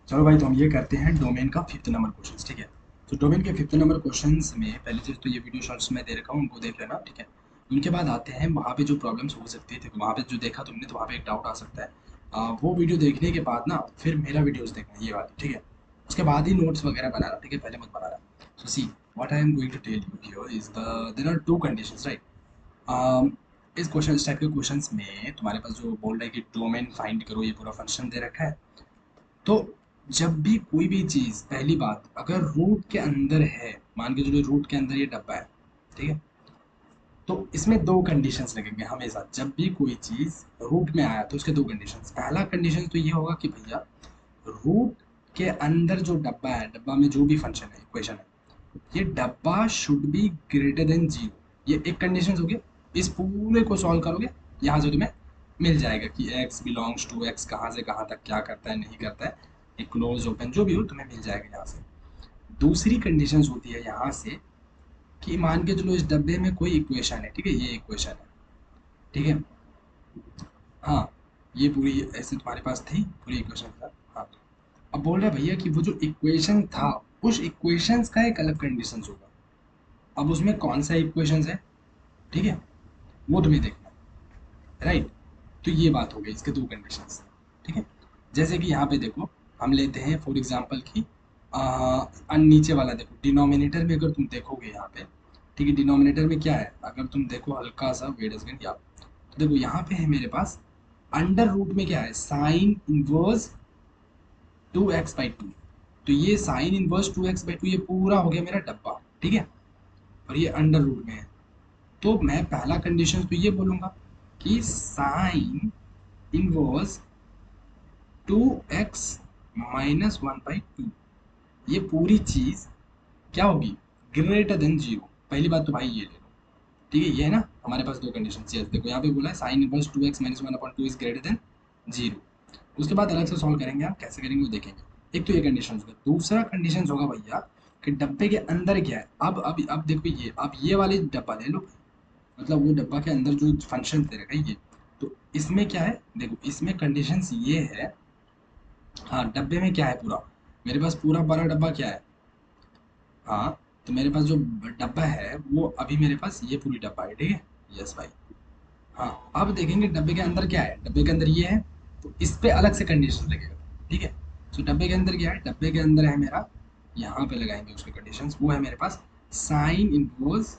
चलो भाई, तो हम ये करते हैं डोमेन का 5th नंबर क्वेश्चन, ठीक है। तो डोमेन के 5th नंबर क्वेश्चंस में पहली चीज़ तो ये वीडियो शॉर्ट्स में दे रखा हूँ, उनको देख लेना, ठीक है। उनके बाद आते हैं वहाँ पे जो प्रॉब्लम्स हो सकती थी, तो वहाँ पे जो देखा तुमने तो वहाँ पे एक डाउट आ सकता है। वो वीडियो देखने के बाद ना फिर मेरा वीडियोस देखना, ये वाली, ठीक है। उसके बाद ही नोट्स वगैरह बनाना, ठीक है, पहले मत बनाना। So see what I am going to tell you here is the there are two conditions, right. इस क्वेश्चन, इस टाइप के क्वेश्चंस में तुम्हारे पास जो बोल रहा है कि डोमेन फाइंड करो, ये पूरा फंक्शन दे रखा है। तो जब भी कोई भी चीज़, पहली बात, अगर रूट के अंदर है, मान के चलो रूट के अंदर ये डब्बा है, ठीक है। तो इसमें दो कंडीशंस लगेंगे हमेशा, जब भी कोई चीज़ रूट में आया तो उसके दो कंडीशंस। पहला कंडीशन तो ये होगा कि भैया रूट के अंदर जो डब्बा है, डब्बा में जो भी फंक्शन है, इक्वेशन है, ये डब्बा should be greater than zero. ये एक कंडीशन होगी। इस पूरे को सॉल्व करोगे, यहाँ से तुम्हें मिल जाएगा कि x बिलोंग्स टू x कहाँ से कहाँ तक क्या करता है, नहीं करता है, एक क्लोज ओपन जो भी हो, तुम्हें मिल जाएगा यहाँ से। दूसरी कंडीशन होती है यहाँ से कि मान के चलो इस डब्बे में कोई इक्वेशन है, ठीक है, ये इक्वेशन है, ठीक है। हाँ, ये पूरी ऐसे तुम्हारे पास थी पूरी इक्वेशन था, हाँ। अब बोल रहा है भैया कि वो जो इक्वेशन था, उस इक्वेशंस का एक अलग कंडीशन होगा। अब उसमें कौन सा इक्वेशंस है, ठीक है, वो तुम्हें देखना है, राइट। तो ये बात हो गई इसके दो कंडीशंस, ठीक है। जैसे कि यहाँ पे देखो, हम लेते हैं फॉर एग्जांपल कि नीचे वाला देखो, डिनोमिनेटर में अगर तुम देखोगे यहाँ पे, ठीक है, डिनोमिनेटर में क्या है, अगर तुम देखो हल्का सा वेट अ सेकंड, तो देखो यहाँ पे है मेरे पास अंडर रूट में क्या है, साइन इनवर्स 2x/2। तो ये साइन इनवर्स 2x/2 ये पूरा हो गया मेरा डब्बा, ठीक है। और ये अंडर रूट में है। तो मैं पहला कंडीशन तो ये बोलूंगा कि साइन इनवर्स 2x-1/2, ये पूरी चीज क्या होगी, ग्रेटर देन जीरो। पहली बात तो भाई ये ले लो, ठीक है, ये है ना हमारे पास दो कंडीशन। यस, देखो यहाँ पे बोला है sine inverse 2x-1/2 is greater than zero. उसके बाद अलग से सॉल्व करेंगे, हम कैसे करेंगे वो देखेंगे। एक तो ये कंडीशन होगा, दूसरा कंडीशन होगा भैया कि डब्बे के अंदर क्या है। अब देखो ये, अब ये वाली डब्बा ले लो, मतलब वो डब्बा के अंदर जो फंक्शन दे रखा है ये। तो इसमें क्या है, देखो इसमें कंडीशंस ये है। हाँ, डब्बे में क्या है पूरा, मेरे पास पूरा बड़ा डब्बा क्या है। हाँ, तो मेरे पास जो डब्बा है वो अभी मेरे पास ये पूरी डब्बा है, ठीक है। यस भाई। हाँ, अब देखेंगे डब्बे के अंदर क्या है, डब्बे के अंदर ये है। तो इस पे अलग से कंडीशन लगेगा, ठीक है। तो डब्बे के अंदर क्या है, डब्बे के अंदर है मेरा, यहाँ पे लगाएंगे उसके कंडीशंस, वो है मेरे पास साइन इनवर्स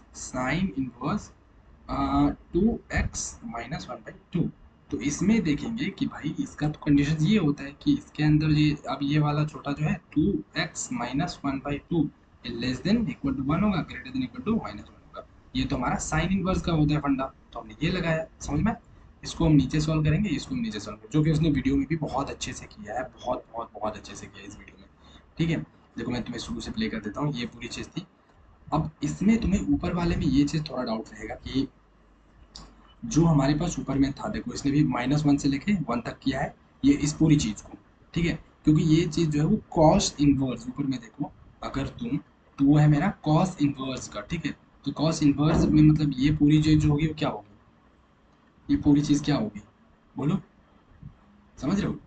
2x-1/2। तो इसमें देखेंगे कि भाई इसका तो कंडीशन ये होता है कि इसके अंदर ये, अब ये वाला छोटा जो है 2x-1/2 less than equal to 1 होगा, ग्रेटर देन इक्वल टू -1 होगा। ये तो हमारा साइन इनवर्स का होता है फंडा, तो हमने ये लगाया, समझ में। इसको हम नीचे सॉल्व करेंगे, इसको हम नीचे सॉल्व करेंगे, जो कि उसने वीडियो में भी बहुत अच्छे से किया है, बहुत बहुत बहुत अच्छे से किया है इस वीडियो में, ठीक है। देखो मैं तुम्हें शुरू से प्ले कर देता हूँ, ये पूरी चीज़ थी। अब इसमें तुम्हें ऊपर वाले में ये चीज़ थोड़ा डाउट रहेगा कि जो हमारे पास ऊपर में था, देखो इसने भी -1 से लेके 1 तक किया है, ये इस पूरी चीज़ को, ठीक है। क्योंकि ये चीज़ जो है वो कॉस इनवर्स, ऊपर में देखो अगर तुम, तो वो है मेरा कॉस इनवर्स का, ठीक है। तो कॉस इनवर्स में मतलब ये पूरी चीज़ जो होगी वो क्या होगी, ये पूरी चीज़ क्या होगी, बोलो, समझ रहे हो।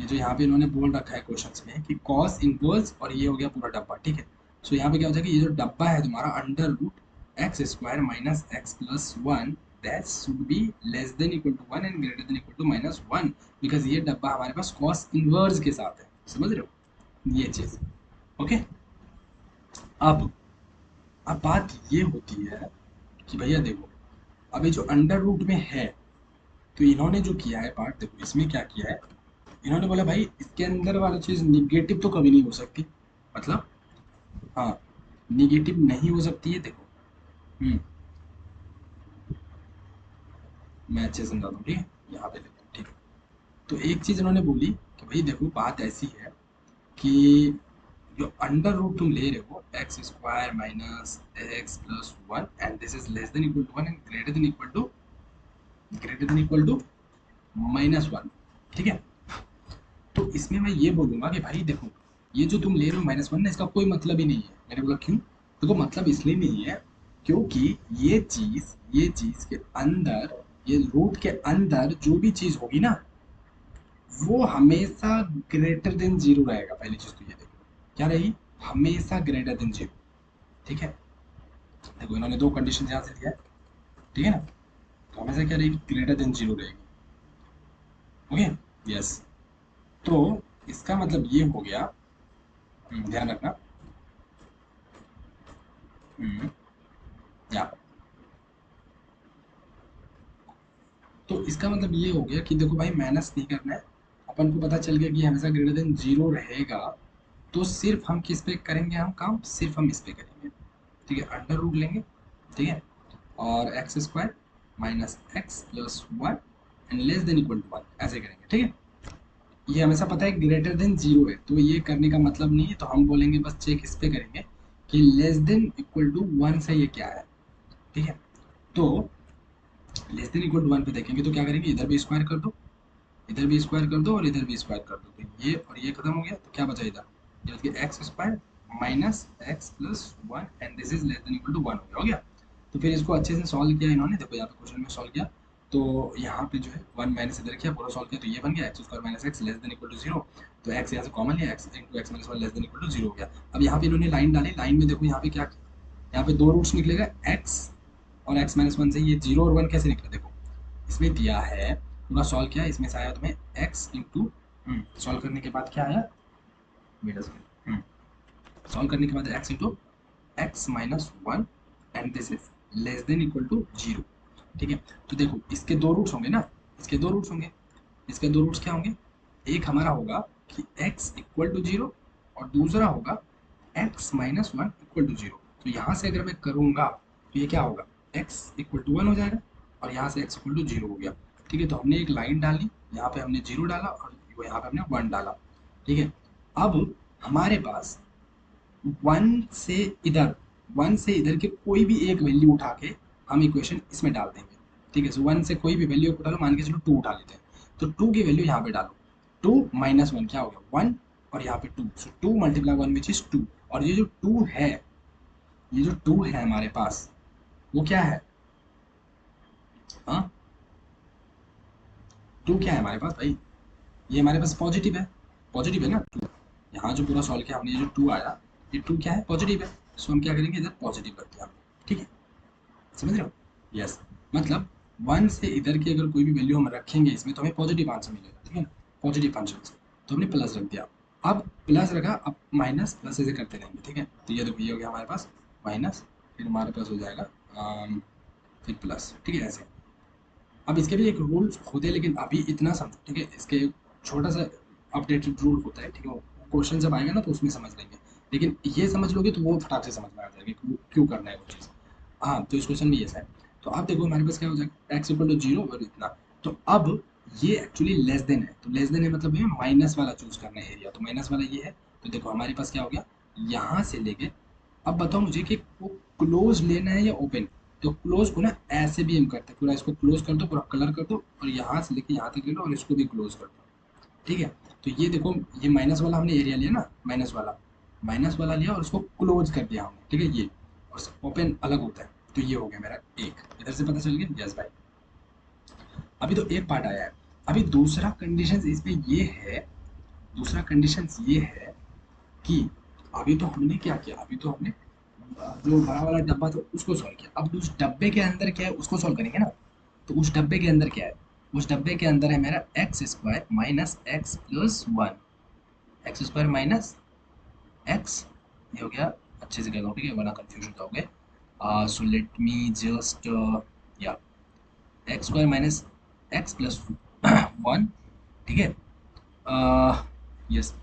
ये जो यहाँ पे इन्होंने बोल रखा है क्वेश्चंस में कि कॉस इनवर्स, और ये हो गया पूरा डब्बा, ठीक है। सो यहाँ पे क्या हो जाएगा, ये जो डब्बा है तुम्हारा under root X square minus X plus one, that should be less than equal to one and greater than equal to -1, because ये डब्बा हमारे पास कॉस इनवर्स के साथ है, समझ रहे हो ये चीज़। ओके। अब अब बात ये होती है कि भैया देखो, अभी जो अंडर रूट में है, तो इन्होंने जो किया है पार्ट, देखो इसमें क्या किया है, इन्होंने बोला भाई इसके अंदर वाली चीज़ निगेटिव तो कभी नहीं हो सकती, मतलब, हाँ, निगेटिव नहीं हो सकती है, देखो। मैं अच्छे से समझाता हूँ, ठीक है, यहाँ पे देखो, ठीक है। तो एक चीज़ इन्होंने बोली कि भाई देखो बात ऐसी है कि जो अंडर रूट तुम ले रहे हो X square minus X plus one and this is less than equal to one and greater than equal to -1, ठीक है। तो इसमें मैं ये बोलूँगा कि भाई देखो, ये जो तुम ले रहे हो -1 ना, इसका कोई मतलब ही नहीं है। मैंने बोला क्यों, देखो मतलब इसलिए नहीं है क्योंकि ये चीज़ के अंदर, ये रूट के अंदर जो भी चीज़ होगी ना, वो हमेशा ग्रेटर देन जीरो रहेगा। पहली चीज तो ये देखो क्या रहेगी, हमेशा ग्रेटर देन जीरो। ठीक है, देखो इन्होंने दो कंडीशन यहाँ से दिया है, ठीक है ना, तो हमेशा क्या रहेगी, ग्रेटर देन जीरो रहेगी। Okay, yes. तो इसका मतलब ये हो गया, ध्यान रखना, हम्म, या तो इसका मतलब ये हो गया कि देखो भाई माइनस नहीं करना है, अपन को पता चल गया कि हमेशा ग्रेटर देन जीरो रहेगा। तो सिर्फ हम किस पे करेंगे हम काम, सिर्फ हम इस पे करेंगे। ठीक है, अंडर रूट लेंगे, ठीक है, और X square minus X plus one and less than equal to one, ऐसे करेंगे। ठीक है, ये हमेशा पता है ग्रेटर देन जीरो है, तो ये करने का मतलब नहीं है, तो हम बोलेंगे बस चेक इस पे करेंगे कि less than equal to one से ये क्या है। ठीक है, तो less than equal to one पे देखेंगे तो क्या करेंगे, इधर भी स्क्वायर कर दो, इधर भी स्क्वायर कर दो और इधर भी स्क्वायर कर दो, तो ये और ये खत्म हो गया, तो क्या बचा इधर, ये बच गया X square minus X plus one and this is less than equal to one हो गया। तो फिर इसको अच्छे से सॉल्व किया इन्होंने, देखो यहाँ पे क्वेश्चन में सॉल्व किया, तो यहाँ पे जो है वन माइनस इधर किया, पूरा सॉल्व किया, तो ये बन गया X square minus X less than equal to zero. तो एक्स यहाँ से कॉमन लिया, X into X minus one less than equal to zero हो गया। अब यहाँ पे इन्होंने लाइन डाली, लाइन में देखो यहाँ पे क्या, यहाँ पे दो रूट्स निकलेगा, एक्स और एक्स माइनस वन से, ये जीरो और वन कैसे निकला, देखो इसमें दिया है, पूरा सॉल्व किया, इसमें से आया तुम्हें एक्स इंटू, सॉल्व करने के बाद क्या आया, वेट अ सेकंड, सॉल्व करने के बाद X into X minus one and this is less than equal to zero. ठीक है, तो देखो इसके दो रूट्स होंगे ना, इसके दो रूट्स होंगे, इसके दो रूट्स क्या होंगे, एक हमारा होगा कि x इक्वल टू जीरो और दूसरा होगा x minus one equal to zero. तो यहाँ से अगर मैं करूँगा तो ये क्या होगा, x इक्वल टू वन हो जाएगा और यहाँ से x इक्वल टू जीरो हो गया। ठीक है, तो हमने एक लाइन डाली, यहाँ पे हमने जीरो डाला और यहाँ पे हमने वन डाला। ठीक है, अब हमारे पास वन से इधर, वन से इधर के कोई भी एक वैल्यू उठा के हम इक्वेशन इसमें डाल देंगे। ठीक है, सो वन से कोई भी वैल्यू उठा लो, मान के चलो टू उठा लेते हैं, तो टू की वैल्यू यहाँ पे डालो, टू माइनस वन क्या हो गया वन, और यहाँ पे two, so two multiply one which is two, और ये जो टू है, ये जो टू है हमारे पास, वो क्या है, हाँ टू क्या है हमारे पास भाई, ये हमारे पास पॉजिटिव है ना टू, यहाँ जो पूरा सॉल्व किया हमने, ये जो टू आया, ये टू क्या है, पॉजिटिव है, सो हम क्या करेंगे इधर पॉजिटिव कर दिया। ठीक है, समझ रहे हो, यस, मतलब वन से इधर की अगर कोई भी वैल्यू हम रखेंगे इसमें तो हमें पॉजिटिव आंसर मिलेगा। ठीक है ना, पॉजिटिव फंक्शन से, तो हमने प्लस रख दिया, अब प्लस रखा, अब माइनस प्लस ऐसे करते रहेंगे। ठीक है, तो ये देखो ये हो गया हमारे पास माइनस, फिर हमारे पास हो जाएगा फिर प्लस। ठीक है, ऐसे। अब इसके भी एक रूल होते हैं, लेकिन अभी इतना समझो। ठीक है, इसके एक छोटा सा अपडेटेड रूल होता है। ठीक है, क्वेश्चन जब आएगा ना तो उसमें समझ लेंगे, लेकिन ये समझ लोगे तो वो फटाक से समझ में आ जाएगा कि क्यों करना है वो चीज़। हाँ, तो इस क्वेश्चन में ये है, तो आप देखो हमारे पास क्या हो जाएगा, एक्स इक्वल टू जीरो और इतना, तो अब ये एक्चुअली लेस देन है, तो लेस देन है मतलब ये माइनस वाला चूज करना है एरिया, तो माइनस वाला ये है, तो देखो हमारे पास क्या हो गया, यहाँ से लेके, अब बताओ मुझे कि वो क्लोज लेना है या ओपन, तो क्लोज को ना ऐसे भी हम करते हैं, पूरा इसको क्लोज कर दो, पूरा कलर कर दो और यहाँ से लेके यहाँ तक ले लो और इसको भी क्लोज कर दो। ठीक है, तो ये देखो ये माइनस वाला हमने एरिया लिया ना, माइनस वाला लिया और उसको क्लोज कर दिया हमने। ठीक है, ये और ओपन अलग होता है, तो ये हो गया मेरा एक, इधर से पता चल गया, यस भाई। अभी तो एक पार्ट आया है, अभी दूसरा कंडीशन इसमें ये है, दूसरा कंडीशन ये है कि अभी तो हमने क्या किया, अभी तो हमने जो बड़ा वाला डब्बा था उसको सॉल्व किया, अब उस डब्बे के अंदर क्या है उसको सॉल्व करेंगे ना, तो उस डब्बे के अंदर क्या है, उस डब्बे के अंदर है मेरा x square minus X plus one, x square minus x, ये हो गया, अच्छे से कर लो ठीक है, वरना कंफ्यूजन का हो गया। सो लेट मी जस्ट, या x square minus X plus one. ठीक है, यस,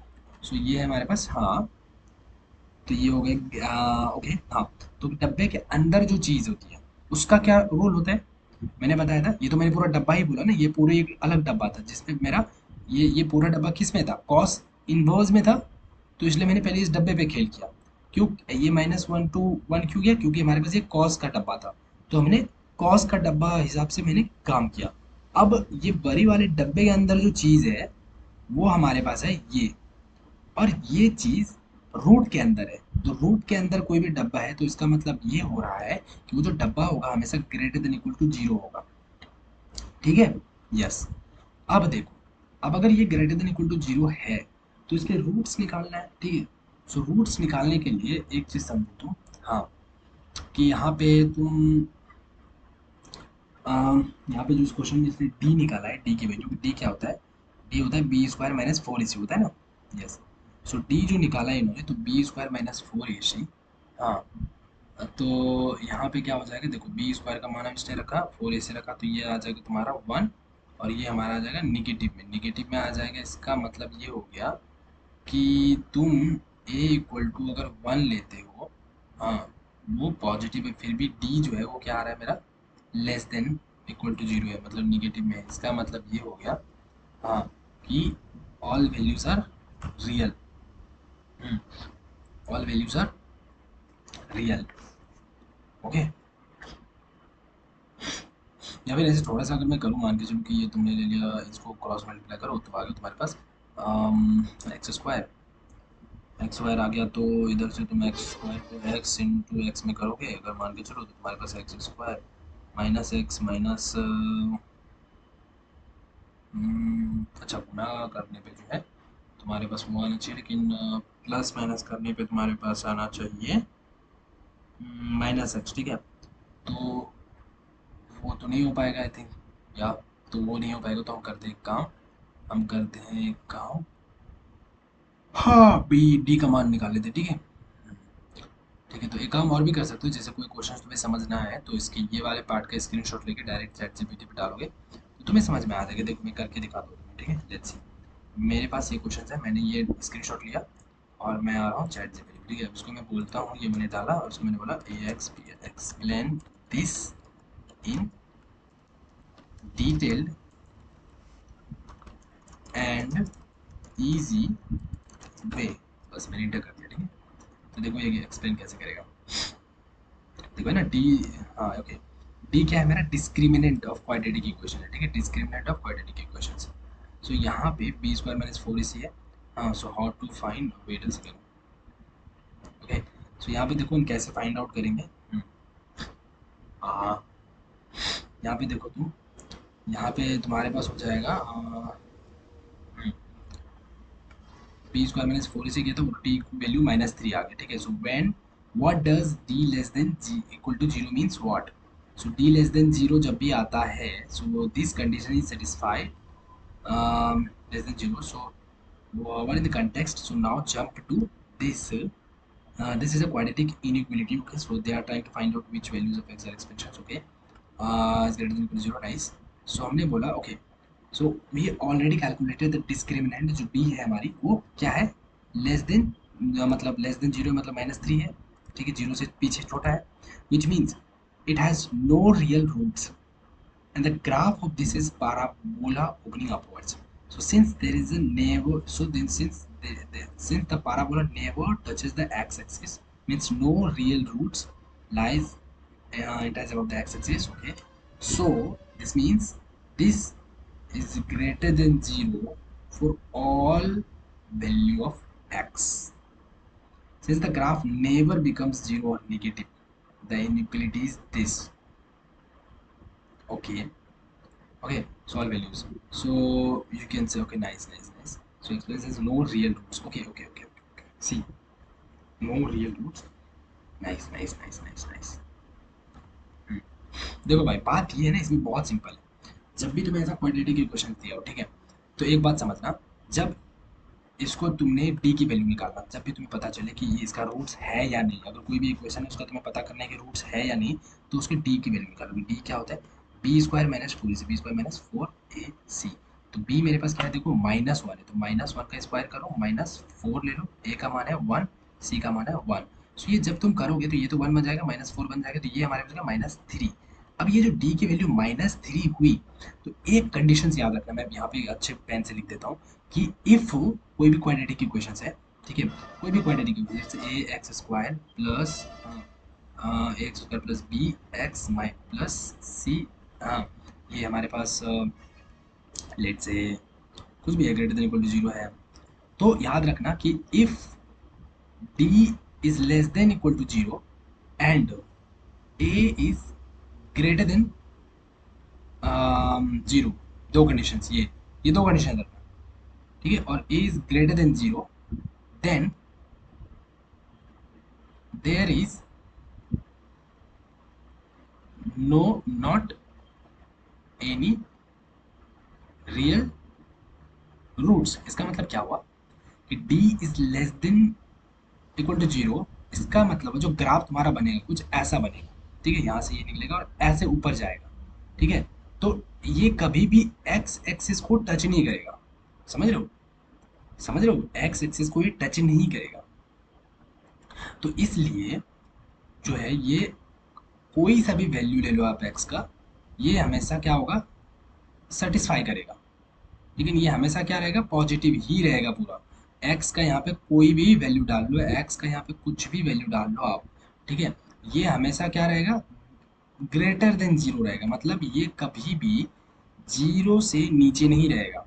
सो ये है हमारे पास, हाँ, तो ये हो गया, ओके हाँ। तो डब्बे के अंदर जो चीज़ होती है उसका क्या रोल होता है, मैंने बताया था, ये तो मैंने पूरा डब्बा ही बोला ना, ये पूरे एक अलग डब्बा था जिसमें मेरा ये पूरा डब्बा किस में था, कॉस इनवर्स में था, तो इसलिए मैंने पहले इस डब्बे पे खेल किया। क्यों, ये माइनस वन टू वन क्यों गया, क्योंकि हमारे पास ये कॉस का डब्बा था, तो हमने कॉस का डब्बा हिसाब से मैंने काम किया। अब ये बड़ी वाले डब्बे के अंदर जो चीज़ है वो हमारे पास है ये, और ये चीज़ रूट के अंदर है, तो रूट के अंदर कोई भी डब्बा है तो इसका मतलब ये हो रहा है कि वो जो डब्बा होगा हमेशा greater than equal to zero होगा। ठीक है, यस। अब देखो अब अगर ये ग्रेटर देन इक्वल टू 0 है तो इसके रूट्स निकालना है, ठीक है। सो रूट्स निकालने के लिए एक चीज़ समझो तुम, हाँ, कि यहाँ पे तुम यहाँ पे जो इस क्वेश्चन में इसने डी निकाला है, डी की वैल्यू, डी क्या होता है, डी होता है बी स्क्वायर माइनस फोर ए सी होता है ना, यस। सो डी जो निकाला है इन्होंने, तो बी स्क्वायर माइनस फोर ए सी, हाँ। तो यहाँ पे क्या हो जाएगा, देखो बी स्क्वायर का मान इसने रखा, फोर ए से रखा, तो ये आ जाएगा तुम्हारा वन, और ये हमारा आ जाएगा निगेटिव में आ जाएगा। इसका मतलब ये हो गया कि तुम ए इक्वल टू अगर वन लेते हो, हाँ, वो पॉजिटिव है, फिर भी डी जो है वो क्या आ रहा है मेरा, less than equal to zero है, मतलब निगेटिव में है। इसका मतलब ये हो गया, हाँ, कि all values are real, all values are real, okay. या फिर ऐसे थोड़ा सा अगर मैं करूँ, मान के चलूँ कि ये तुमने ले लिया, इसको क्रॉस मल्टीप्लाई करो तो आगे तुम्हारे पास एक्स स्क्वायर आ गया, तो इधर से तुम एक्स स्क्वायर को एक्स इंटू एक्स में करोगे अगर मान के चलो, तो तुम्हारे पास X square minus X minus, अच्छा, गुना करने पे जो है तुम्हारे पास वो आना चाहिए, लेकिन प्लस माइनस करने पे तुम्हारे पास आना चाहिए माइनस एक्स, ठीक है। तो वो तो नहीं हो पाएगा आई थिंक, या तो वो नहीं हो पाएगा, तो हम करते हैं एक काम, हम करते हैं एक काम, हाँ, बी डी का मान निकाल लेते, ठीक है। ठीक है, तो एक काम और भी कर सकते हो, जैसे कोई क्वेश्चन तुम्हें समझना है तो इसके ये वाले पार्ट का स्क्रीनशॉट लेके डायरेक्ट चैट जीपीटी पे डालोगे तो तुम्हें समझ में आ जाएगा। देखो मैं करके दिखा दूँ तुम्हें, ठीक है, लेट्स सी। मेरे पास ये क्वेश्चन है, मैंने ये स्क्रीनशॉट लिया और मैं आ रहा हूँ चैट जीपीटी, ठीक है, उसको मैं बोलता हूँ, ये मैंने डाला और उसको मैंने बोला A X explain this in detailed and easy way, बस मैंने इंटर कर दिया, ठीक है। तो देखो ये एक्सप्लेन कैसे करेगा, देखो है ना डी, हाँ ओके, डी क्या है मेरा, डिस्क्रिमिनेंट ऑफ क्वाड्रेटिक इक्वेशन है, ठीक है, discriminant of quadratic equation. So यहाँ पे B square minus four AC है, हाँ। So how to find, wait a second, okay. So यहाँ पे देखो हम कैसे फाइंड आउट करेंगे, हाँ, यहाँ पे देखो तुम, यहाँ पे तुम्हारे पास हो जाएगा बी स्क्वायर माइनस फोर इसे किया तो टी वैल्यू माइनस थ्री आ गया, ठीक है। So when what does D less than G equal to zero means what, so D less than zero जब भी आता है, so this condition is satisfied less than 0. So, what is the context? So now jump to this. This is a quadratic inequality. Okay, so they are trying to find out which values of x are expansions. Okay, is greater than equal to 0. Nice. So हमने बोला okay. So we already calculated the discriminant जो b है हमारी, वो क्या है, less than, मतलब less than 0 मतलब माइनस थ्री है, ठीक है, जीरो से पीछे छोटा है, which means it has no real roots and the graph of this is parabola opening upwards. So since there is a never, so then since the parabola never touches the x-axis, means no real roots lies, it has above the x-axis, okay. So this means this is greater than 0 for all value of x. Since the graph never becomes 0 or negative, the inequality is this, okay. Okay, solve values. So you can say, okay, nice. So explains has no real roots. Okay. See, no real roots. Nice. देखो भाई, बात ये है ना, इसमें बहुत simple है। जब भी तुम्हें ऐसा क्वाड्रेटिक इक्वेशन दिया हो, ठीक है, तो एक बात समझना, जब इसको तुमने डी की वैल्यू निकालना, जब भी तुम्हें पता चले कि ये इसका रूट्स है या नहीं, अगर कोई भी इक्वेशन है उसका तुम्हें पता करना है कि रूट्स है या नहीं, तो उसके डी की वैल्यू निकालोगे। डी क्या होता है, बी स्क्वायर माइनस फोर सी, बी स्क्वायर माइनस फोर ए सी। तो बी मेरे पास क्या है, देखो माइनस वन है, तो माइनस वन का स्क्वायर करो, माइनस फोर ले लो, ए का मान है वन, सी का मान है वन। सो ये जब तुम करोगे तो ये तो वन बन जाएगा, माइनस फोर बन जाएगा, तो ये हमारे पास माइनस थ्री। अब ये जो डी की वैल्यू माइनस थ्री हुई, तो एक कंडीशन याद रखना, मैं यहाँ पे अच्छे पेन से लिख देता हूँ, कि इफ कोई भी क्वाड्रेटिक इक्वेशन है, ठीक है, कोई भी क्वाड्रेटिक इक्वेशन, जैसे A X square plus A X square plus B X माइ प्लस सी, हाँ, ये हमारे पास लेट से कुछ भी है greater than equal to zero है, तो याद रखना कि if D is less than equal to zero and A is greater than zero, दो कंडीशंस, ये दो कंडीशन रखना, ठीक है, और a is greater than 0, then there is no not any real roots. इसका मतलब क्या हुआ कि d is less than equal to 0। इसका मतलब जो ग्राफ तुम्हारा बनेगा कुछ ऐसा बनेगा, ठीक है, यहाँ से ये निकलेगा और ऐसे ऊपर जाएगा, ठीक है। तो ये कभी भी x एक्सिस को टच नहीं करेगा, समझ रहे हो, समझ रहे हो, x एक्सिस को ये टच नहीं करेगा। तो इसलिए जो है ये कोई सा भी वैल्यू ले लो आप x का, ये हमेशा क्या होगा, सेटिस्फाई करेगा। लेकिन ये हमेशा क्या रहेगा, पॉजिटिव ही रहेगा पूरा। x का यहाँ पे कोई भी वैल्यू डाल लो, x का यहाँ पे कुछ भी वैल्यू डाल लो आप, ठीक है, ये हमेशा क्या रहेगा, ग्रेटर देन जीरो रहेगा। मतलब ये कभी भी जीरो से नीचे नहीं रहेगा,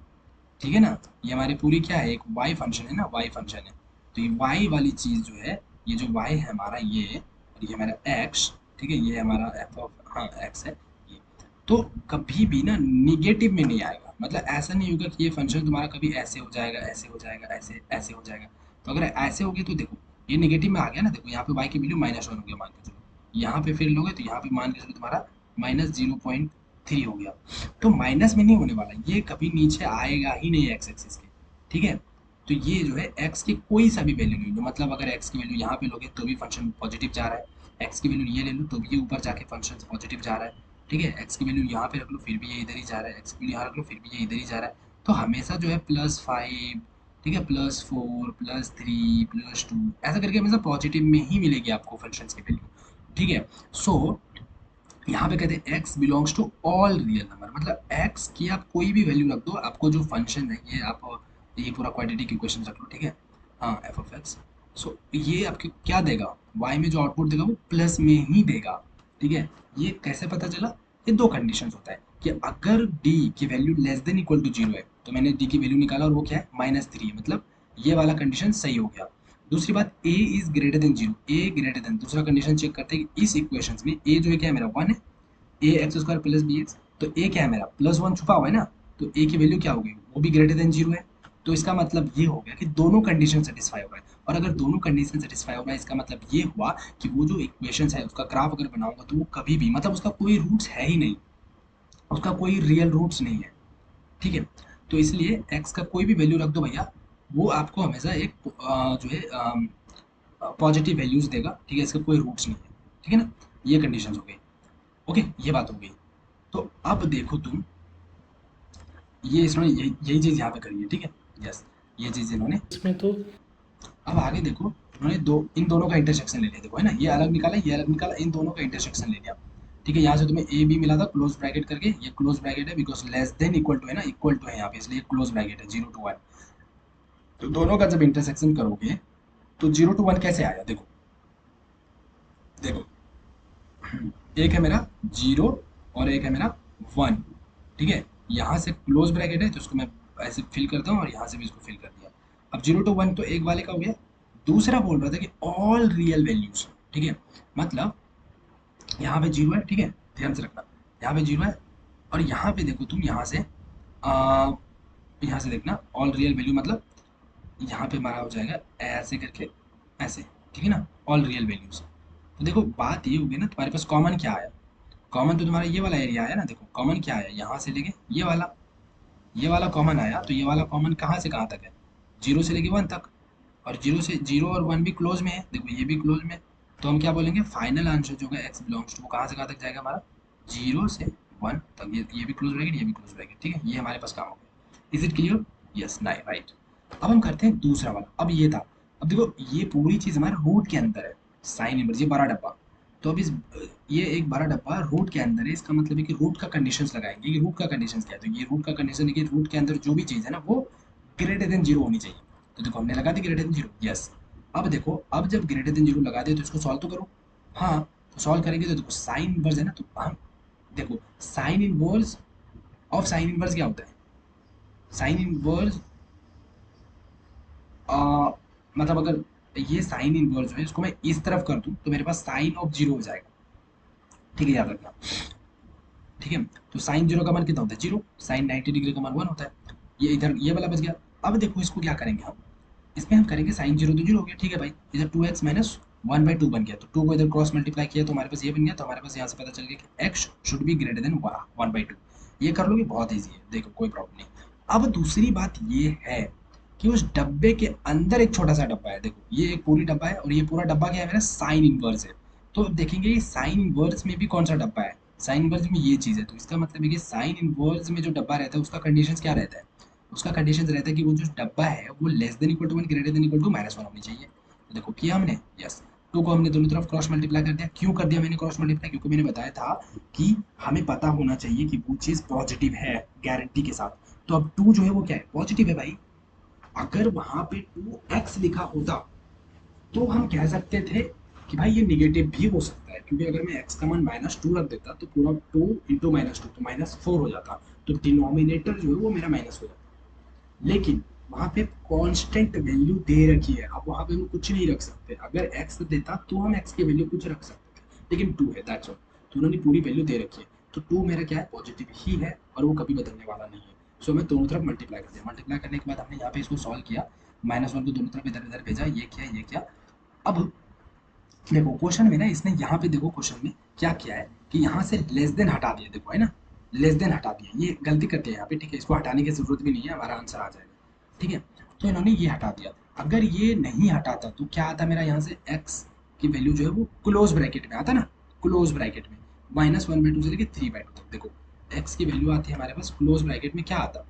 ठीक है ना। ये हमारी पूरी क्या है, एक y फंक्शन है ना, y फंक्शन है। तो ये y वाली चीज़ जो है, ये जो y है हमारा ये, और ये हमारा x, ठीक है, ये हमारा f ऑफ हाँ x है ये। तो कभी भी ना निगेटिव में नहीं आएगा, मतलब ऐसा नहीं होगा कि ये फंक्शन तुम्हारा कभी ऐसे हो जाएगा, ऐसे हो जाएगा, ऐसे ऐसे हो जाएगा। तो अगर ऐसे हो गया तो देखो ये निगेटिव में आ गया ना, देखो यहाँ पे y की वैल्यू -1 हो गया मान के चलो, यहाँ पे फिर लोगे तो यहाँ पे मान के चलो तुम्हारा -0.3 हो गया। तो माइनस में नहीं होने वाला, ये कभी नीचे आएगा ही नहीं एक्स एक्सिस के, ठीक है। तो ये जो है एक्स की कोई सा भी वैल्यू ले लो, मतलब अगर एक्स की वैल्यू यहाँ पे लोगे तो भी फंक्शन पॉजिटिव जा रहा है, एक्स की वैल्यू ये ले लो तो भी ये ऊपर जाके फंक्शन पॉजिटिव जा रहा है, ठीक है। एक्स की वैल्यू यहाँ पे रख लो फिर भी ये इधर ही जा रहा है, एक्स की वैल्यू यहाँ रख लो फिर भी ये इधर ही जा रहा है। तो हमेशा जो है +5, ठीक है, +4, +3, +2 ऐसा करके हमेशा पॉजिटिव में ही मिलेगी आपको फंक्शन की वैल्यू, ठीक है। सो यहाँ पे कहते हैं x belongs to all real number, मतलब x की आप कोई भी वैल्यू रख दो, आपको जो फंक्शन है ये आप ये पूरा क्वाड्रेटिक इक्वेशन रख लो, ठीक है, हाँ एफ ऑफ एक्स। सो ये आपको क्या देगा, y में जो आउटपुट देगा वो प्लस में ही देगा, ठीक है। ये कैसे पता चला, ये दो कंडीशन होता है कि अगर d की value less than equal to 0 है, तो मैंने d की वैल्यू निकाला और वो क्या है -3 है, मतलब ये वाला कंडीशन सही हो गया। दूसरी बात a is greater than 0, a greater than, दूसरा कंडीशन चेक करते हैं कि इस इक्वेशन में a जो है क्या है मेरा 1 है, A X square plus B X, तो ए क्या है मेरा +1 छुपा हुआ है ना, तो ए की वैल्यू क्या होगी, वो भी ग्रेटर देन 0 है। तो इसका मतलब ये हो गया कि दोनों कंडीशन सेटिस्फाई हो रहा है, और अगर दोनों कंडीशन सेटिस्फाई हो रहा है इसका मतलब ये हुआ कि वो जो इक्वेशन है उसका ग्राफ अगर बनाऊंगा तो वो कभी भी, मतलब उसका कोई रूट्स है ही नहीं, उसका कोई रियल रूट्स नहीं है, ठीक है। तो इसलिए एक्स का कोई भी वैल्यू रख दो भैया, वो आपको हमेशा एक जो है पॉजिटिव वैल्यूज देगा, ठीक है, इसका कोई रूट्स नहीं है, ठीक है ना। ये कंडीशन हो गई, ओके, ये बात हो गई। तो अब देखो तुम, ये इन्होंने यही यही चीज़ यहाँ पे करी है, ठीक है, यस, ये चीज़ इन्होंने। इसमें तो अब आगे देखो, इन्होंने दो इन दोनों का इंटरसेक्शन ले लिया, देखो है ना, ये अलग निकाला ये अलग निकाला, इन दोनों का इंटरसेक्शन ले लिया, ठीक है। यहाँ से तुम्हें ए बी मिला था क्लोज ब्रैकेट करके, ये क्लोज ब्रैकेट है because less than equal to है ना, इक्वल टू है यहाँ पे इसलिए क्लोज ब्रैकेट है 0 to 1। तो दोनों का जब इंटरसेक्शन करोगे तो 0 to 1 कैसे आया, देखो देखो, एक है मेरा 0 और एक है मेरा 1, ठीक है। यहाँ से क्लोज ब्रैकेट है तो इसको मैं ऐसे फिल करता हूँ और यहाँ से भी इसको फिल कर दिया। अब 0 to 1 तो एक वाले का हो गया, दूसरा बोल रहा था कि ऑल रियल वैल्यूज, ठीक है, मतलब यहाँ पे 0 है, ठीक है, ध्यान से रखना, यहाँ पे 0 है, और यहाँ पे देखो तुम यहाँ से देखना ऑल रियल वैल्यू, मतलब यहाँ पे हमारा हो जाएगा ऐसे करके, ऐसे, ठीक है ना, ऑल रियल वैल्यूज। तो देखो बात ये होगी ना, तुम्हारे पास कॉमन क्या आया, कॉमन तो तुम्हारा ये वाला एरिया आया ना, देखो कॉमन क्या आया, यहाँ से लेके ये वाला कॉमन आया, तो ये वाला कॉमन कहाँ से कहाँ तक है, 0 से लेके 1 तक, और 0 और 1 भी क्लोज में है, देखो ये भी क्लोज में है। तो हम क्या बोलेंगे, फाइनल आंसर जो है एक्स बिलोंग्स टू, वो कहाँ से कहाँ तक जाएगा हमारा, 0 से 1 तक, ये भी क्लोज ब्रैकेट ये भी क्लोज ब्रैकेट, ठीक है, ये हमारे पास काम हो गया। इज इट क्लियर, यस नाइ राइट। अब हम करते हैं दूसरा वाला, अब ये था, अब देखो ये पूरी चीज़ हमारे रूट के अंदर है, साइन इनवर्स ये बड़ा डब्बा। तो अब इस ये एक बड़ा डब्बा रूट के अंदर है, इसका मतलब है कि रूट का कंडीशंस लगाएंगे कि रूट का कंडीशंस क्या है, तो ये रूट का कंडीशन है कि रूट के अंदर जो भी चीज़ है ना वो ग्रेटर देन 0 होनी चाहिए। तो देखो हमने लगा दी ग्रेटर देन 0, यस। अब देखो अब जब ग्रेटर देन 0 लगा दिया तो इसको सॉल्व तो करो, हाँ, तो सॉल्व करेंगे तो देखो साइन इनवर्स है ना, तो हम देखो sine inverse of sine inverse क्या होता है, साइन इनवर्स मतलब अगर ये साइन इनवर्स जो है इसको मैं इस तरफ कर दूं तो मेरे पास साइन ऑफ 0 हो जाएगा, ठीक है, याद रखना, ठीक है। तो साइन 0 का मान कितना होता है 0, साइन 90 डिग्री का मान 1 होता है, ये इधर ये वाला बच गया। अब देखो इसको क्या करेंगे हम, इसमें हम करेंगे साइन जीरो तो जीरो हो गया, ठीक है भाई, इधर two X minus one by two बन गया, तो टू को इधर क्रॉस मल्टीप्लाई किया तो हमारे पास ये बन गया, तो हमारे पास यहाँ से पता चल गया कि x should be greater than one by to. ये कर लोगे, बहुत ईजी है, देखो कोई प्रॉब्लम नहीं। अब दूसरी बात ये है कि उस डब्बे के अंदर एक छोटा सा डब्बा है, देखो ये एक पूरी डब्बा है और ये पूरा डब्बा क्या है मेरा, साइन इनवर्स है। तो अब देखेंगे ये साइन इनवर्स में भी कौन सा डब्बा है, साइन इनवर्स में ये चीज़ है, तो इसका मतलब है कि साइन इनवर्स में जो डब्बा रहता है उसका कंडीशन क्या रहता है, उसका कंडीशन रहता है कि वो जो डब्बा है वो less than equal to one greater than equal to minus one होनी चाहिए। तो देखो किया हमने, यस, टू को हमने दोनों तरफ क्रॉस मल्टीप्लाई कर दिया। क्यों कर दिया मैंने क्रॉस मल्टीप्लाई, क्योंकि मैंने बताया था कि हमें पता होना चाहिए कि वो चीज़ पॉजिटिव है गारंटी के साथ। तो अब टू जो है वो क्या है, पॉजिटिव है भाई। अगर वहां पे टू एक्स लिखा होता तो हम कह सकते थे कि भाई ये निगेटिव भी हो सकता है, क्योंकि अगर मैं x का मान माइनस टू रख देता तो पूरा टू इंटू माइनस टू तो माइनस फोर हो जाता, तो डिनोमिनेटर जो है वो मेरा माइनस हो जाता। लेकिन वहां पे कांस्टेंट वैल्यू दे रखी है, अब वहां पे हम कुछ नहीं रख सकते। अगर x देता तो हम x की वैल्यू कुछ रख सकते थे, लेकिन टू है, दैट्स ऑल। तो उन्होंने पूरी वैल्यू दे रखी है, तो टू मेरा क्या है, पॉजिटिव ही है और वो कभी बदलने वाला नहीं है। सो मैं दोनों तरफ मल्टीप्लाई कर दिया, मल्टीप्लाई करने के बाद हमने यहाँ पे इसको सॉल्व किया, माइनस वन को दोनों तरफ इधर इधर भेजा, ये किया ये किया। अब देखो क्वेश्चन में ना इसने यहाँ पे देखो क्वेश्चन में क्या किया है कि यहाँ से लेस देन हटा दिया, देखो है ना, लेस देन हटा दिया, ये गलती करते हैं यहाँ पे, ठीक है, इसको हटाने की जरूरत भी नहीं है, हमारा आंसर आ जाएगा, ठीक है। तो इन्होंने ये हटा दिया, अगर ये नहीं हटाता तो क्या आता मेरा यहाँ से x की वैल्यू जो है वो क्लोज ब्रैकेट में आता ना, क्लोज ब्रैकेट में माइनस वन बाई टू से लेकर थ्री बाई टू तक। देखो x की वैल्यू आती है हमारे पास क्लोज ब्रैकेट में क्या आता,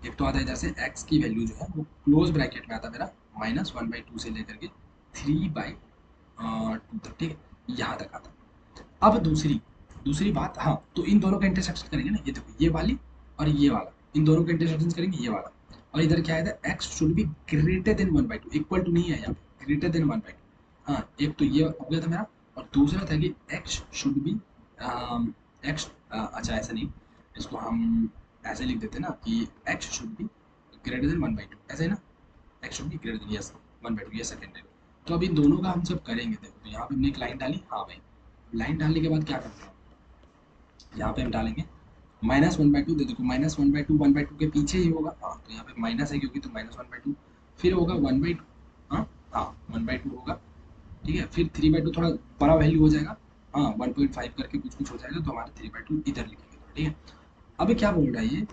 एक तो आता है इधर से x की वैल्यू जो है वो क्लोज ब्रैकेट में आता मेरा माइनस वन बाई टू से लेकर के थ्री बाई टू तक, ठीक है, यहाँ तक आता। अब दूसरी दूसरी बात, हाँ, तो इन दोनों का इंटरसेक्शन करेंगे ना, ये देखो ये वाली और ये वाला, इन दोनों का इंटरसेक्शन करेंगे, ये वाला। और इधर क्या है, X should be greater than one by two, equal to नहीं है यहाँ पे, greater than one by two. हाँ, एक तो ये हो गया था मेरा, और दूसरा था कि एक्स शुड बी एक्स, अच्छा ऐसा नहीं, इसको हम ऐसे लिख देते ना कि x should be greater than one by to, ऐसे है ना, x should be greater then, yes, one by to, ये सेकेंड है। तो अभी दोनों का हम सब करेंगे, देखो तो यहाँ पे हमने एक लाइन डाली, हाँ भाई, लाइन डालने के बाद क्या करते हैं, यहाँ पे हम डालेंगे माइनस वन बाई टू, देखो माइनस वन बाई टू के पीछे ही होगा, हाँ तो यहाँ पे माइनस है क्योंकि, तो माइनस वन बाई टू, फिर होगा वन बाई टू, हाँ हाँ वन बाई टू होगा, ठीक है, फिर थ्री बाई टू थोड़ा बड़ा वैल्यू हो जाएगा, हाँ 1.5 करके कुछ कुछ हो जाएगा, तो हमारा थ्री बाई टू इधर लिखेंगे, ठीक है। अभी क्या बोल रहा है ये,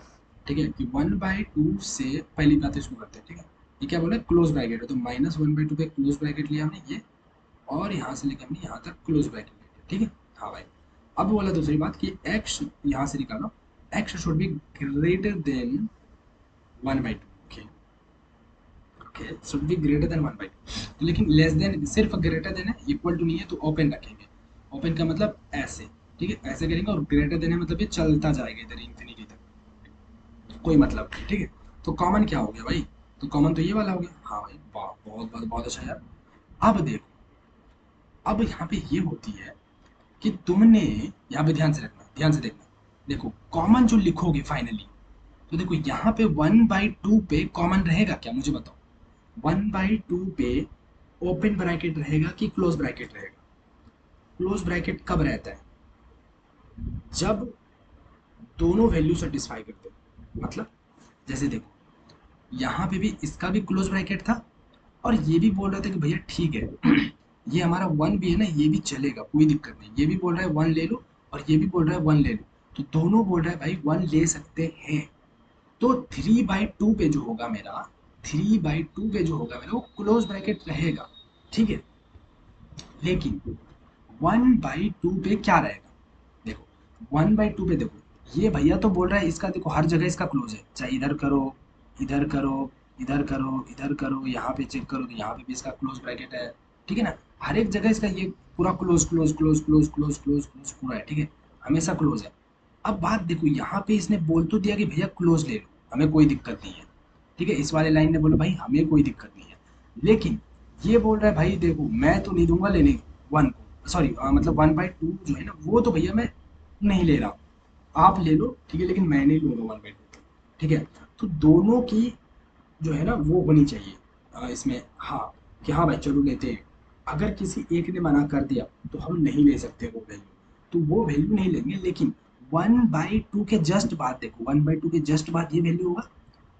ठीक है, कि वन बाई टू से पहली बात इसको करते हैं, ठीक है, ये क्या बोल रहा है, क्लोज ब्रैकेट है, तो माइनस वन बाई टू पे क्लोज ब्रैकेट लिया हमने ये, और यहाँ से लेके हमने यहाँ तक क्लोज ब्रैकेट लिया, ठीक है। हाँ भाई, अब बोला दूसरी बात कि x यहाँ से निकालो, x should be greater than one by to, okay okay, should be greater than one by to, लेकिन लेस देन सिर्फ ग्रेटर देन है, इक्वल टू नहीं है, तो ओपन रखेंगे, ओपन का मतलब ऐसे, ठीक है, ऐसे करेंगे, और ग्रेटर देन है मतलब ये चलता जाएगा इधर इन्फिनिटी तक, कोई मतलब नहीं, ठीक है। तो कॉमन क्या हो गया भाई, तो कॉमन तो ये वाला हो गया, हाँ भाई, वाह, बहुत बहुत बहुत अच्छा यार। अब देखो, अब यहाँ पे ये होती है कि तुमने यहाँ पे ध्यान से रखना, ध्यान से देखना, देखो कॉमन जो लिखोगे फाइनली, तो देखो यहाँ पे वन बाई टू पे कॉमन रहेगा क्या, मुझे बताओ, वन बाई टू पे ओपन ब्रैकेट रहेगा कि क्लोज ब्रैकेट रहेगा, क्लोज ब्रैकेट कब रहता है, जब दोनों वैल्यू सेटिस्फाई करते हैं, मतलब जैसे देखो यहाँ पे भी इसका भी क्लोज ब्रैकेट था, और ये भी बोल रहा था कि भैया ठीक है ये हमारा वन भी है ना, ये भी चलेगा, कोई दिक्कत नहीं, ये भी बोल रहा है वन ले लो और ये भी बोल रहा है वन ले लो, तो दोनों बोल रहा है भाई वन ले सकते हैं। तो थ्री बाई टू पे जो होगा मेरा, थ्री बाई टू पे जो होगा मेरा वो क्लोज ब्रैकेट रहेगा, ठीक है। लेकिन वन बाई टू पे क्या रहेगा, देखो वन बाई टू पे देखो, ये भैया तो बोल रहा है इसका, देखो हर जगह इसका क्लोज है, चाहे इधर करो, इधर करो, इधर करो, इधर करो, यहाँ पे चेक करो तो यहाँ पे भी इसका क्लोज ब्रैकेट है, ठीक है ना, हर एक जगह इसका ये पूरा close close close close close close close पूरा है, ठीक है, हमेशा क्लोज है। अब बात देखो यहाँ पे इसने बोल तो दिया कि भैया क्लोज ले लो, हमें कोई दिक्कत नहीं है, ठीक है, इस वाले लाइन ने बोला भाई हमें कोई दिक्कत नहीं है, लेकिन ये बोल रहा है भाई देखो मैं तो नहीं दूंगा लेने वन को, सॉरी मतलब वन बाई टू जो है ना वो तो भैया मैं नहीं ले रहा, आप ले लो, ठीक है, लेकिन मैं नहीं लूंगा वन बाई टू, ठीक है। तो दोनों की जो है ना वो होनी चाहिए इसमें, हाँ, कि हाँ भाई चलो लेते हैं। अगर किसी एक ने मना कर दिया तो हम नहीं ले सकते वो वैल्यू, तो वो वैल्यू नहीं लेंगे, लेकिन वन बाई टू के जस्ट बाद देखो, वन बाई टू के जस्ट बाद ये वैल्यू होगा,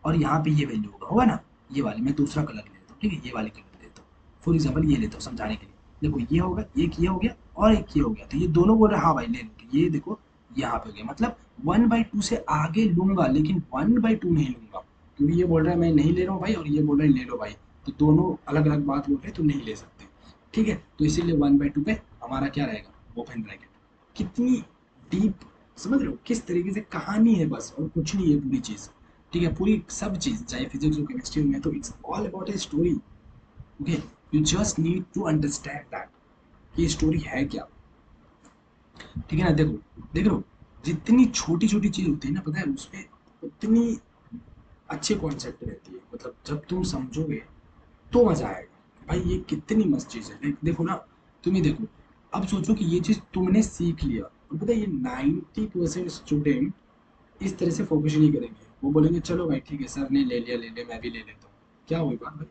और यहाँ पे ये वैल्यू होगा, होगा ना, ये वाली। मैं दूसरा कलर ले लेता हूँ, ठीक है, ये वाली कलर लेता हूँ, फॉर एग्जाम्पल ये लेता हूँ समझाने के लिए। देखो ये होगा, एक ये हो गया और एक ये हो गया, तो ये दोनों बोल रहे हैं हाँ भाई ले लो, तो ये देखो यहाँ पे हो गया। मतलब 1/2 से आगे लूंगा लेकिन 1/2 नहीं लूंगा, क्योंकि ये बोल रहा है मैं नहीं ले रहा हूँ भाई और ये बोल रहा है ले लो भाई, तो दोनों अलग अलग बात बोल रहे हैं तो नहीं ले सकते, ठीक है। तो इसीलिए 1/2 पे हमारा क्या रहेगा, ओपन ब्रैकेट। कितनी डीप, समझ रहे हो किस तरीके से कहानी है बस, और कुछ नहीं है पूरी चीज़, ठीक है। पूरी सब चीज़ चाहे फिजिक्स हो केमिस्ट्री में, तो it's all about a story, okay. You just need to understand that कि स्टोरी है क्या, ठीक है ना। देखो देख रहे हो, जितनी छोटी छोटी चीज़ होती है ना, पता है उसमें उतनी अच्छे कॉन्सेप्ट रहती है, मतलब जब तुम समझोगे तो मजा आएगा भाई। ये कितनी मस्त चीज़ है, देखो ना, तुम ही देखो। अब सोचो कि ये चीज़ तुमने सीख लिया, और पता है ये 90% स्टूडेंट इस तरह से फोकस ही नहीं करेंगे। वो बोलेंगे चलो भाई ठीक है, सर ने ले लिया ले लिया, मैं भी ले लेता हूँ। क्या हुई बात भाई,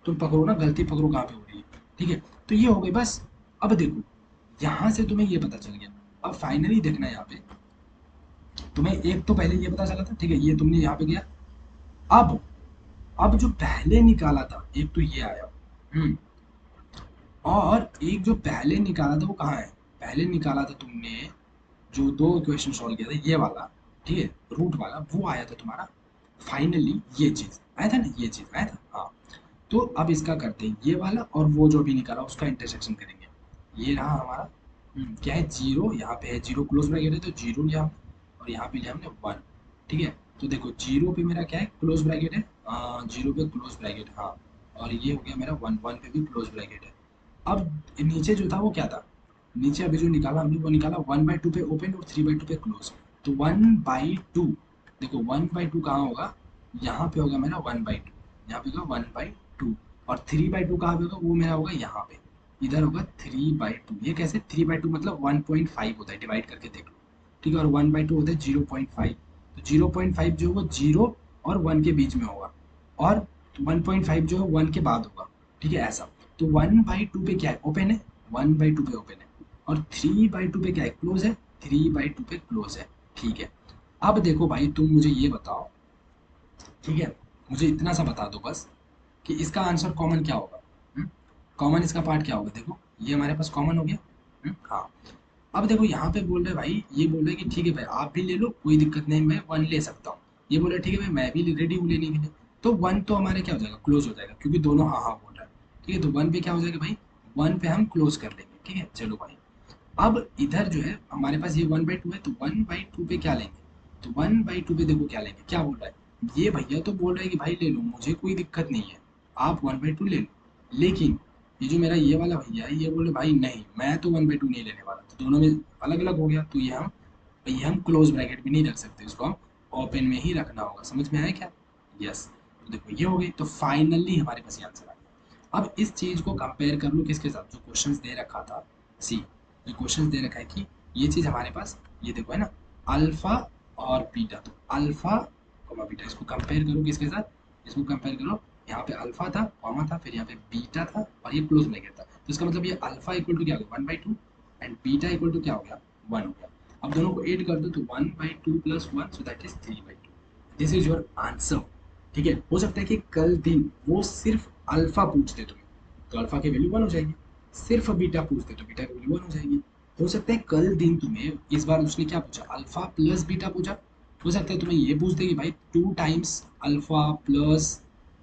तुम पकड़ो ना, गलती पकड़ो कहाँ पे हो रही है, ठीक है। तो ये हो गई बस। अब देखो यहाँ से तुम्हें ये पता चल गया। अब फाइनली देखना यहाँ पे, तुम्हें एक तो पहले ये पता चला था, ठीक है, ये तुमने यहाँ पे किया। अब जो पहले निकाला था एक तो ये आया, हम्म, और एक जो पहले निकाला था वो कहाँ है, पहले निकाला था तुमने जो दो क्वेश्चन सॉल्व किया था ये वाला, ठीक है, रूट वाला, वो आया था तुम्हारा। फाइनली ये चीज आया था ना, ये चीज आया था, हाँ। तो अब इसका करते हैं ये वाला और वो जो अभी निकाला उसका इंटरसेक्शन करेंगे। ये रहा हमारा, क्या है, जीरो, यहाँ पे है जीरो क्लोज ब्रैकेट है तो जीरो लिया हमने, और यहाँ पे लिया हमने वन, ठीक है। तो देखो जीरो पे मेरा क्या है, क्लोज ब्रैकेट है, जीरो पे क्लोज ब्रैकेट, हाँ। और ये हो गया मेरा वन, वन पे भी क्लोज ब्रैकेट है। अब नीचे जो था वो क्या था, नीचे अभी जो निकाला हमने वो निकाला 1/2 पे ओपन और 3/2 पे क्लोज। तो 1/2, देखो 1/2 कहाँ होगा, यहाँ पे होगा मेरा 1/2, यहाँ पे होगा 1/2, और 3/2 कहाँ पे होगा, वो मेरा होगा यहाँ पे, इधर होगा 3/2। ये कैसे 3/2, मतलब 1.5 होता है, डिवाइड करके देख लो, ठीक है। और 1/2 होता है 0.5, तो 0.5 जो है वो जीरो और वन के बीच में होगा, और 1.5 जो है वन के बाद होगा, ठीक है ऐसा। तो 1/2 पे क्या है, ओपन है, 1/2 पे ओपन है, और 3/2 पे क्या है, क्लोज है, 3/2 पे क्लोज है, ठीक है। अब देखो भाई तुम मुझे ये बताओ, ठीक है, मुझे इतना सा बता दो बस कि इसका आंसर कॉमन क्या होगा, कॉमन इसका पार्ट क्या होगा। देखो ये हमारे पास कॉमन हो गया, हाँ। अब देखो यहाँ पे बोल रहे भाई, ये बोल रहे कि ठीक है भाई आप भी ले लो कोई दिक्कत नहीं, मैं वन ले सकता हूँ। ये बोल रहे ठीक है भाई मैं भी रेडी हूँ लेने के लिए। तो वन तो हमारे क्या हो जाएगा, क्लोज हो जाएगा, क्योंकि दोनों हाँ हाँ बोल रहा है, ठीक है। तो वन पे क्या हो जाएगा भाई, वन पे हम क्लोज कर लेंगे, ठीक है, चलो भाई। अब इधर जो है हमारे पास ये 1/2 है, तो 1/2 पे क्या लेंगे, तो 1/2 पे देखो क्या लेंगे, क्या बोल रहा है ये भैया, तो बोल रहे हैं कि भाई ले लो मुझे कोई दिक्कत नहीं है, आप 1/2 ले लो। लेकिन ये जो मेरा ये वाला भैया है ये बोले भाई नहीं मैं तो 1/2 नहीं लेने वाला, तो दोनों में अलग अलग हो गया। तो ये हम क्लोज ब्रैकेट भी नहीं रख सकते, इसको हम ओपन में ही रखना होगा, समझ में आया क्या। यस, तो देखो ये हो गई, तो फाइनली हमारे पास ये आंसर आ गया। अब इस चीज को कंपेयर कर लो किसके साथ, जो क्वेश्चंस दे रखा था, सी, जो क्वेश्चन दे रखा है कि ये चीज हमारे पास ये देखो है ना, अल्फा और बीटा, तो अल्फा कॉमा बीटा, इसको कंपेयर करो किसके साथ, इसको कंपेयर करो, यहाँ पे अल्फा था कॉमा था, फिर यहाँ पे बीटा था और ये क्लोज ब्रैकेट था, तो इसका मतलब ये अल्फा इक्वल टू क्या हो गया 1/2, एंड बीटा इक्वल टू क्या हो गया 1 हो गया। अब दोनों को ऐड कर दो तो 1/2 plus 1, so that is 3/2, this is your answer, ठीक है। हो सकता है कि कल दिन वो सिर्फ अल्फा पूछ दे तुम्हें, तो अल्फा की वैल्यू 1 हो जाएगी, सिर्फ बीटा पूछते तो बीटा की वैल्यू 1 हो जाएगी। हो सकता है कल दिन तुम्हें, इस बार उसने क्या पूछा, अल्फा प्लस बीटा पूछा, हो सकता है तुम्हें ये पूछ दे कि भाई 2 times alpha plus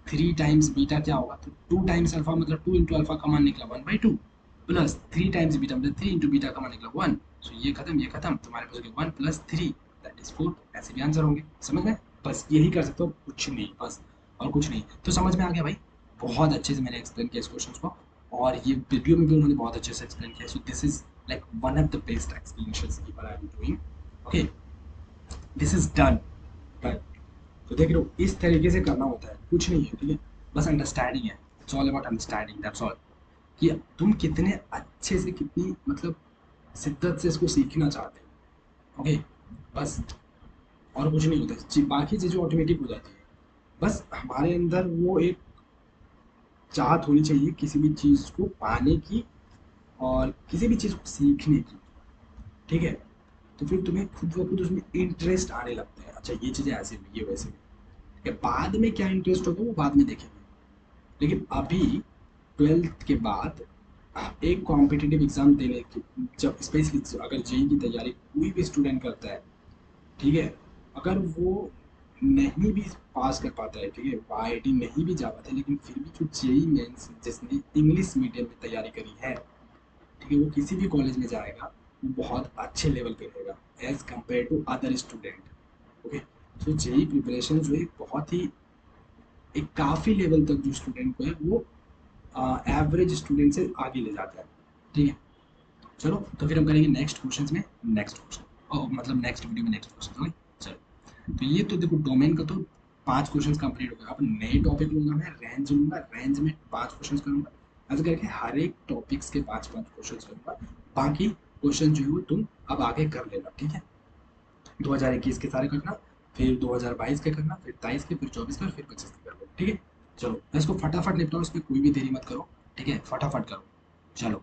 3 times beta क्या होगा, तो 2 टाइम्स अल्फा मतलब 2 इंटू अल्फा कमान निकला 1/2, प्लस 3 टाइम्स बीटा मतलब 3 इंटू बीटा कमान निकला 1, सो ये खत्म, तुम्हारे पास हो गया 1 प्लस 3 दैट इज 4, ऐसे भी आंसर होंगे, समझ में। बस यही कर सकते हो, कुछ नहीं बस, और कुछ नहीं। तो समझ में आ गया भाई, बहुत अच्छे से मैंने एक्सप्लेन किया इस क्वेश्चन को, और ये वीडियो में भी उन्होंने बहुत अच्छे से एक्सप्लेन किया, so this is like one of the best explanations ईवर I am doing, okay, this is done, done. तो देख रहे हो इस तरीके से करना होता है, कुछ नहीं है, ठीक है, बस अंडरस्टैंडिंग है, it's all about understanding, that's all, कि तुम कितने अच्छे से, कितनी मतलब शिद्दत से इसको सीखना चाहते हो, ओके, बस, और कुछ नहीं होता, बाकी चीज़ें ऑटोमेटिक हो जाती है। बस हमारे अंदर वो एक चाहत होनी चाहिए किसी भी चीज़ को पाने की और किसी भी चीज़ को सीखने की, ठीक है। तो फिर तुम्हें खुद ब खुद उसमें इंटरेस्ट आने लगता है, अच्छा ये चीज़ें ऐसे हुई, ये वैसे हुई, ये बाद में क्या इंटरेस्ट होगा वो बाद में देखेंगे, लेकिन अभी 12th के बाद एक कॉम्पिटिटिव एग्जाम देने की, जब स्पेशली अगर जेई की तैयारी कोई भी स्टूडेंट करता है, ठीक है, अगर वो नहीं भी पास कर पाता है, ठीक है, आईआईटी नहीं भी जा पाता है, लेकिन फिर भी जो जेई मेंस जिसने इंग्लिश मीडियम में तैयारी करी है, ठीक है, वो किसी भी कॉलेज में जाएगा वो बहुत अच्छे लेवल पे रहेगा as compare to other student. Okay, so JEE preparation जो है बहुत ही एक काफ़ी लेवल तक जो स्टूडेंट को है वो एवरेज स्टूडेंट से आगे ले जाता है, ठीक है। चलो तो फिर हम करेंगे नेक्स्ट क्वेश्चन में नेक्स्ट क्वेश्चन, मतलब नेक्स्ट वीडियो में नेक्स्ट क्वेश्चन। ओके चलो, तो ये तो देखो डोमेन का तो 5 क्वेश्चन कंप्लीट हो गया। अब नए टॉपिक लूंगा मैं, रेंज लूंगा, रेंज में 5 क्वेश्चन करूंगा, ऐसे करके हर एक टॉपिक्स के 5 5 क्वेश्चन करूंगा। बाकी क्वेश्चन जो है वो तुम अब आगे कर लेना, ठीक है। 2021 के सारे करना, फिर 2022 के करना, फिर 23 के, फिर 24 के, और फिर 25 के कर लो, ठीक है। चलो इसको फटाफट निपटाओ, इसमें कोई भी देरी मत करो, ठीक है, फटाफट करो। चलो।